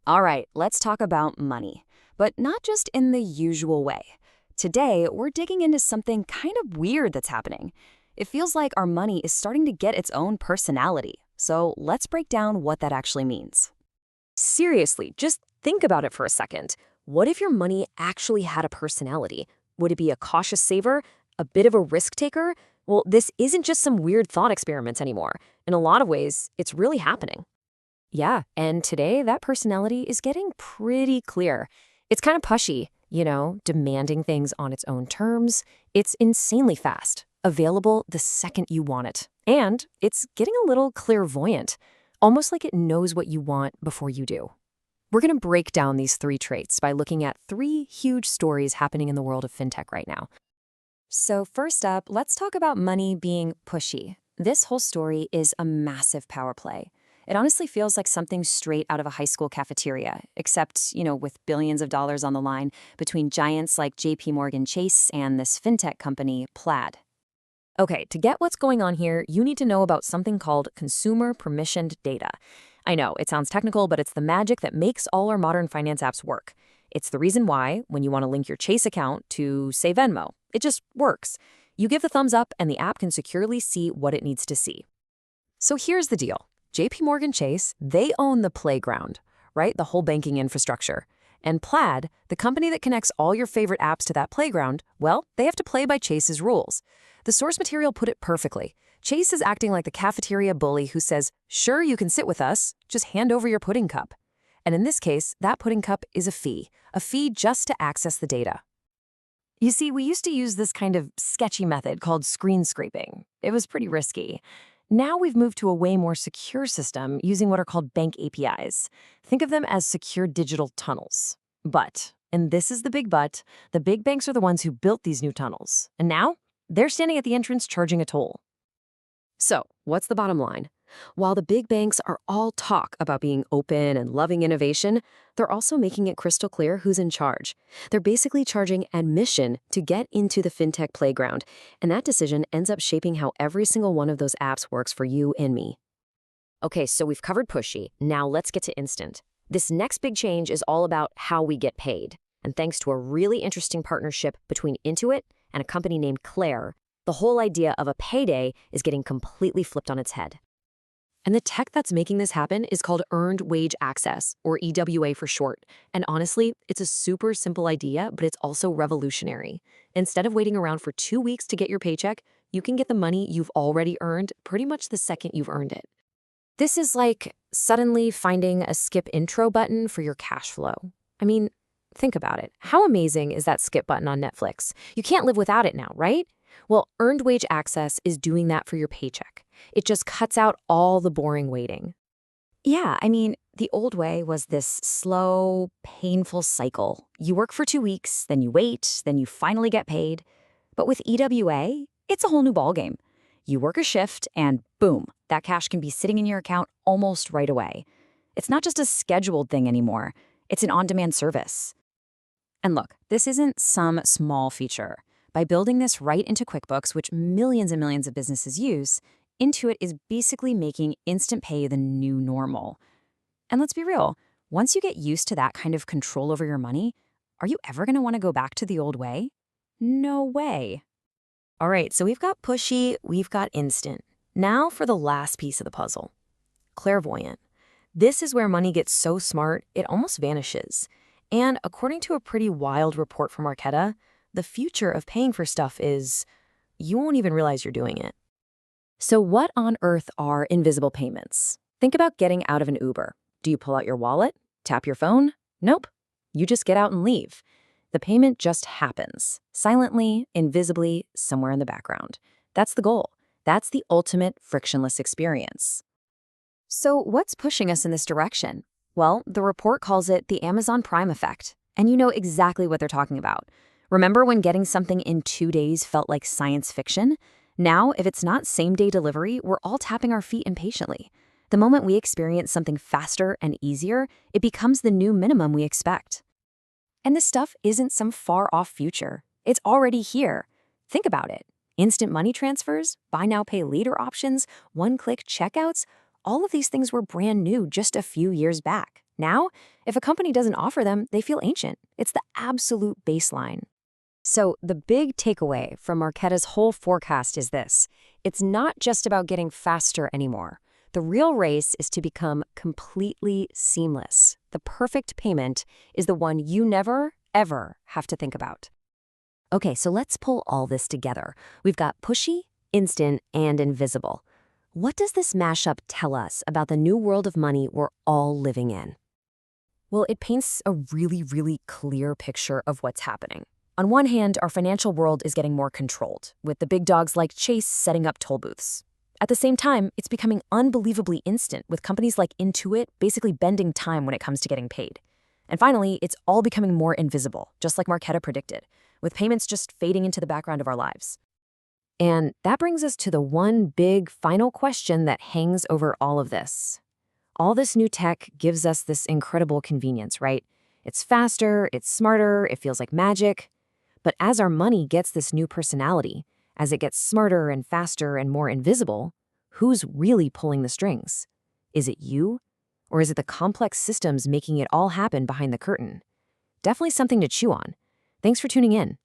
All right, let's talk about money, but not just in the usual way. Today, we're digging into something kind of weird that's happening. It feels like our money is starting to get its own personality. So let's break down what that actually means. Seriously, just think about it for a second. What if your money actually had a personality? Would it be a cautious saver? A bit of a risk taker? Well, this isn't just some weird thought experiment anymore. In a lot of ways, it's really happening. Yeah, and today that personality is getting pretty clear. It's kind of pushy, demanding things on its own terms. It's insanely fast, available the second you want it. And it's getting a little clairvoyant, almost like it knows what you want before you do. We're going to break down these three traits by looking at three huge stories happening in the world of fintech right now. So first up, let's talk about money being pushy. This whole story is a massive power play. It honestly feels like something straight out of a high school cafeteria, except, with billions of dollars on the line between giants like JPMorgan Chase and this fintech company, Plaid. Okay, to get what's going on here, you need to know about something called consumer permissioned data. I know, it sounds technical, but it's the magic that makes all our modern finance apps work. It's the reason why, when you want to link your Chase account to, say, Venmo, it just works. You give the thumbs up and the app can securely see what it needs to see. So here's the deal. JPMorgan Chase, they own the playground, right? The whole banking infrastructure. And Plaid, the company that connects all your favorite apps to that playground, well, they have to play by Chase's rules. The source material put it perfectly. Chase is acting like the cafeteria bully who says, sure, you can sit with us, just hand over your pudding cup. And in this case, that pudding cup is a fee just to access the data. You see, we used to use this kind of sketchy method called screen scraping. It was pretty risky. Now we've moved to a way more secure system using what are called bank APIs. Think of them as secure digital tunnels. But, and this is the big but, the big banks are the ones who built these new tunnels. And now, they're standing at the entrance charging a toll. So, what's the bottom line? While the big banks are all talk about being open and loving innovation, they're also making it crystal clear who's in charge. They're basically charging admission to get into the fintech playground, and that decision ends up shaping how every single one of those apps works for you and me. Okay, so we've covered pushy. Now let's get to instant. This next big change is all about how we get paid. And thanks to a really interesting partnership between Intuit and a company named Clair, the whole idea of a payday is getting completely flipped on its head. And the tech that's making this happen is called Earned Wage Access, or EWA for short. And honestly, it's a super simple idea, but it's also revolutionary. Instead of waiting around for 2 weeks to get your paycheck, you can get the money you've already earned pretty much the second you've earned it. This is like suddenly finding a skip intro button for your cash flow. I mean, think about it. How amazing is that skip button on Netflix? You can't live without it now, right? Well, Earned Wage Access is doing that for your paycheck. It just cuts out all the boring waiting. Yeah, the old way was this slow, painful cycle. You work for 2 weeks, then you wait, then you finally get paid. But with EWA, it's a whole new ballgame. You work a shift and boom, that cash can be sitting in your account almost right away. It's not just a scheduled thing anymore. It's an on-demand service. And look, this isn't some small feature. By building this right into QuickBooks, which millions and millions of businesses use, Intuit is basically making instant pay the new normal. And let's be real, once you get used to that kind of control over your money, are you ever going to want to go back to the old way? No way. All right, so we've got pushy, we've got instant. Now for the last piece of the puzzle. Clairvoyant. This is where money gets so smart, it almost vanishes. And according to a pretty wild report from Marqeta, the future of paying for stuff is you won't even realize you're doing it. So what on earth are invisible payments? Think about getting out of an Uber. Do you pull out your wallet? Tap your phone? Nope. You just get out and leave. The payment just happens, silently, invisibly, somewhere in the background. That's the goal. That's the ultimate frictionless experience. So what's pushing us in this direction? Well, the report calls it the Amazon Prime effect. And you know exactly what they're talking about. Remember when getting something in 2 days felt like science fiction? Now, if it's not same-day delivery, we're all tapping our feet impatiently. The moment we experience something faster and easier, it becomes the new minimum we expect. And this stuff isn't some far-off future. It's already here. Think about it. Instant money transfers, buy now, pay later options, one-click checkouts, all of these things were brand new just a few years back. Now, if a company doesn't offer them, they feel ancient. It's the absolute baseline. So the big takeaway from Marqeta's whole forecast is this. It's not just about getting faster anymore. The real race is to become completely seamless. The perfect payment is the one you never, ever have to think about. Okay, so let's pull all this together. We've got pushy, instant, and invisible. What does this mashup tell us about the new world of money we're all living in? Well, it paints a really, really clear picture of what's happening. On one hand, our financial world is getting more controlled, with the big dogs like Chase setting up toll booths. At the same time, it's becoming unbelievably instant, with companies like Intuit basically bending time when it comes to getting paid. And finally, it's all becoming more invisible, just like Marqeta predicted, with payments just fading into the background of our lives. And that brings us to the one big final question that hangs over all of this. All this new tech gives us this incredible convenience, right? It's faster, it's smarter, it feels like magic. But as our money gets this new personality, as it gets smarter and faster and more invisible, who's really pulling the strings? Is it you? Or is it the complex systems making it all happen behind the curtain? Definitely something to chew on. Thanks for tuning in.